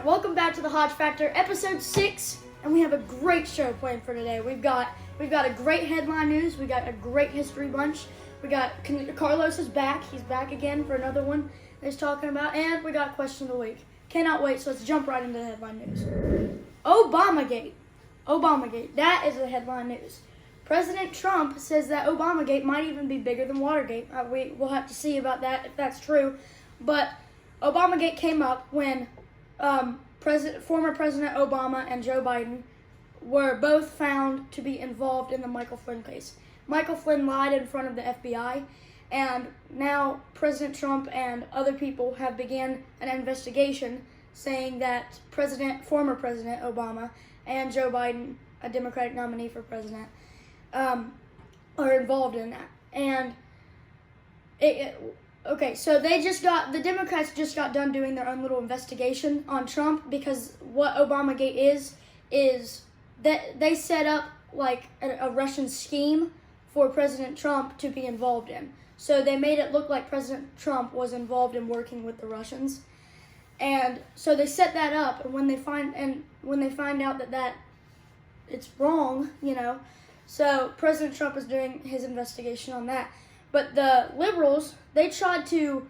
Alright, welcome back to the Hodge Factor, episode 6, and we have a great show planned for today. We've got a great headline news, we got a great history bunch, we got Carlos is back, he's back again for another one that he's talking about, and we got question of the week. Cannot wait, so let's jump right into the headline news. Obamagate, that is the headline news. President Trump says that Obamagate might even be bigger than Watergate. We'll have to see about that if that's true, but Obamagate came up when former President Obama and Joe Biden were both found to be involved in the Michael Flynn case. Michael Flynn lied in front of the FBI, and now President Trump and other people have began an investigation saying that former President Obama and Joe Biden, a Democratic nominee for president, are involved in that. And okay, so the Democrats just got done doing their own little investigation on Trump, because what Obamagate is that they set up like a Russian scheme for President Trump to be involved in. So they made it look like President Trump was involved in working with the Russians. And so they set that up, and when they find out that it's wrong, so President Trump is doing his investigation on that. But the liberals, they tried to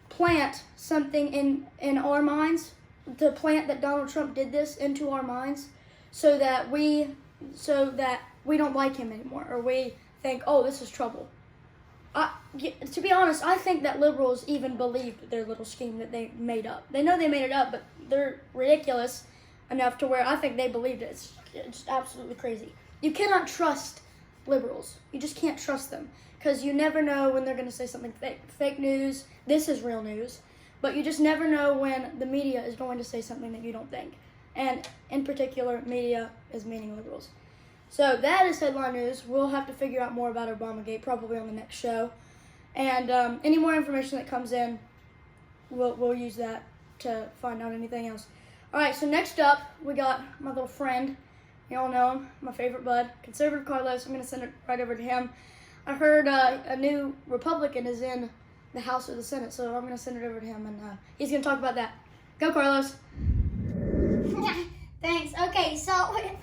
plant something in our minds, to plant that Donald Trump did this into our minds, so that we don't like him anymore, or we think, oh, this is trouble. To be honest, I think that liberals even believed their little scheme that they made up. They know they made it up, but they're ridiculous enough to where I think they believed it. It's absolutely crazy. You cannot trust liberals. You just can't trust them, because you never know when they're going to say something fake news. This is real news, but you just never know when the media is going to say something that you don't think. And in particular, media is meaning liberals. So that is headline news. We'll have to figure out more about Obamagate probably on the next show. And any more information that comes in, we'll use that to find out anything else. All right, so next up, we got my little friend. You all know him, my favorite bud, Conservative Carlos. I'm going to send it right over to him. I heard a new Republican is in the House or the Senate, so I'm going to send it over to him, and he's going to talk about that. Go, Carlos. Thanks. Okay, so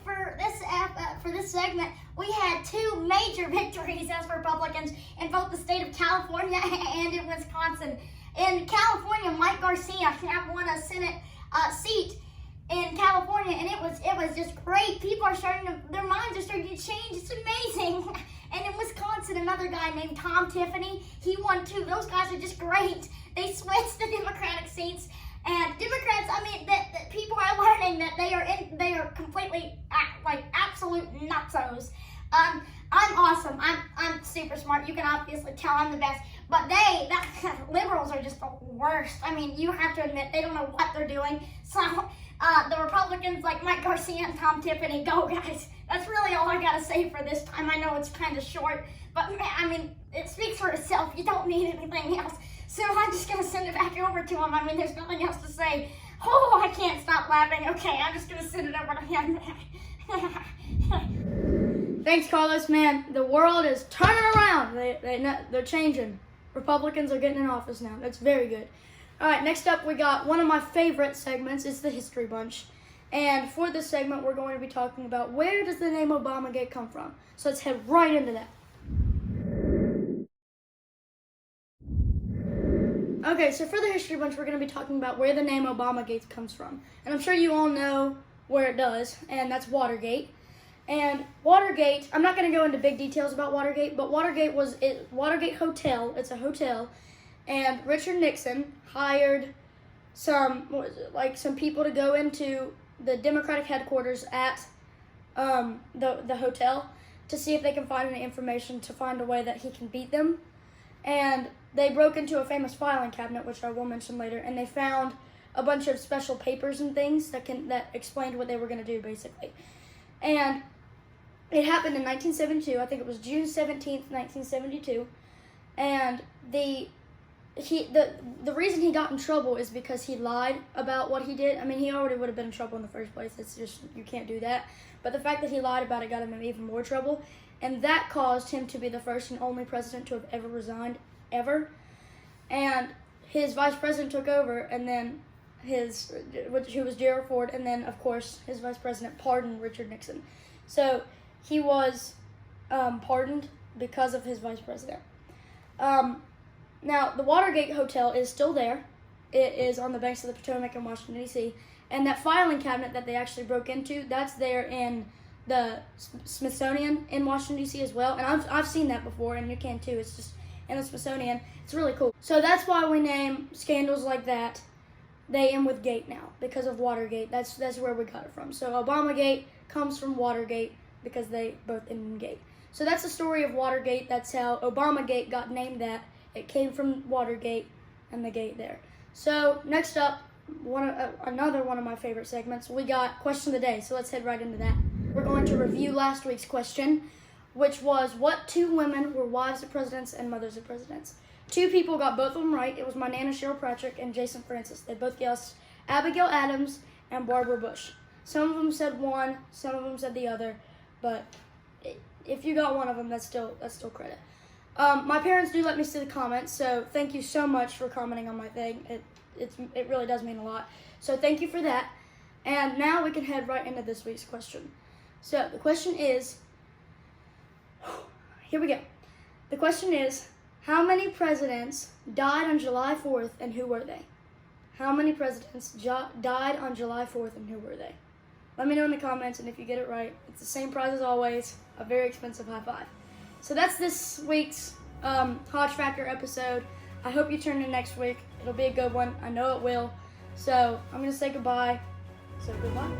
for this segment, we had two major victories as Republicans in both the state of California and in Wisconsin. In California, Mike Garcia won a Senate seat in California, and it was just great. People are their minds are starting to change. It's amazing. And in Wisconsin, another guy named Tom Tiffany, he won too. Those guys are just great. They switched the Democratic seats, and Democrats, that people are learning that they are completely like absolute nutzos. I'm awesome. I'm super smart. You can obviously tell I'm the best. But liberals are just the worst. You have to admit they don't know what they're doing. So the Republicans like Mike Garcia and Tom Tiffany, go guys. That's really all I gotta say for this time. I know it's kind of short, but it speaks for itself. You don't need anything else. So I'm just gonna send it back over to him. There's nothing else to say. Oh, I can't stop laughing. Okay, I'm just gonna send it over to him. Thanks, Carlos, man. The world is turning around. They're changing. Republicans are getting in office now. That's very good. All right, next up, we got one of my favorite segments. It's the History Bunch. And for this segment, we're going to be talking about where does the name Obamagate come from. So let's head right into that. Okay, so for the History Bunch, we're going to be talking about where the name Obamagate comes from. And I'm sure you all know where it does, and that's Watergate. And Watergate, I'm not going to go into big details about Watergate, but Watergate Hotel, it's a hotel, and Richard Nixon hired some people to go into the Democratic headquarters at the hotel to see if they can find any information to find a way that he can beat them. And they broke into a famous filing cabinet, which I will mention later, and they found a bunch of special papers and things that explained what they were going to do, basically. And it happened in 1972. I think it was June 17th, 1972. And the reason he got in trouble is because he lied about what he did. He already would have been in trouble in the first place. It's just, you can't do that. But the fact that he lied about it got him in even more trouble. And that caused him to be the first and only president to have ever resigned, ever. And his vice president took over, and then who was Gerald Ford, and then of course his vice president pardoned Richard Nixon. So he was pardoned because of his vice president. Now the Watergate Hotel is still there. It is on the banks of the Potomac in Washington D.C. And that filing cabinet that they actually broke into, that's there in the Smithsonian in Washington D.C. as well. And I've seen that before, and you can too. It's just in the Smithsonian. It's really cool. So that's why we name scandals like that. They end with gate now because of Watergate. That's where we got it from. So Obamagate comes from Watergate because they both end in gate. So that's the story of Watergate. That's how Obamagate got named that. It came from Watergate and the gate there. So next up, another one of my favorite segments, we got question of the day. So let's head right into that. We're going to review last week's question, which was what two women were wives of presidents and mothers of presidents? Two people got both of them right. It was my Nana Cheryl Patrick and Jason Francis. They both guessed Abigail Adams and Barbara Bush. Some of them said one, some of them said the other, but if you got one of them, that's still credit. My parents do let me see the comments, so thank you so much for commenting on my thing. It really does mean a lot. So thank you for that. And now we can head right into this week's question. So the question is, here we go. The question is, how many presidents died on July 4th and who were they? How many presidents died on July 4th and who were they? Let me know in the comments, and if you get it right, it's the same prize as always, a very expensive high five. So that's this week's Hodge Factor episode. I hope you tune in next week. It'll be a good one. I know it will. So I'm going to say goodbye. So goodbye.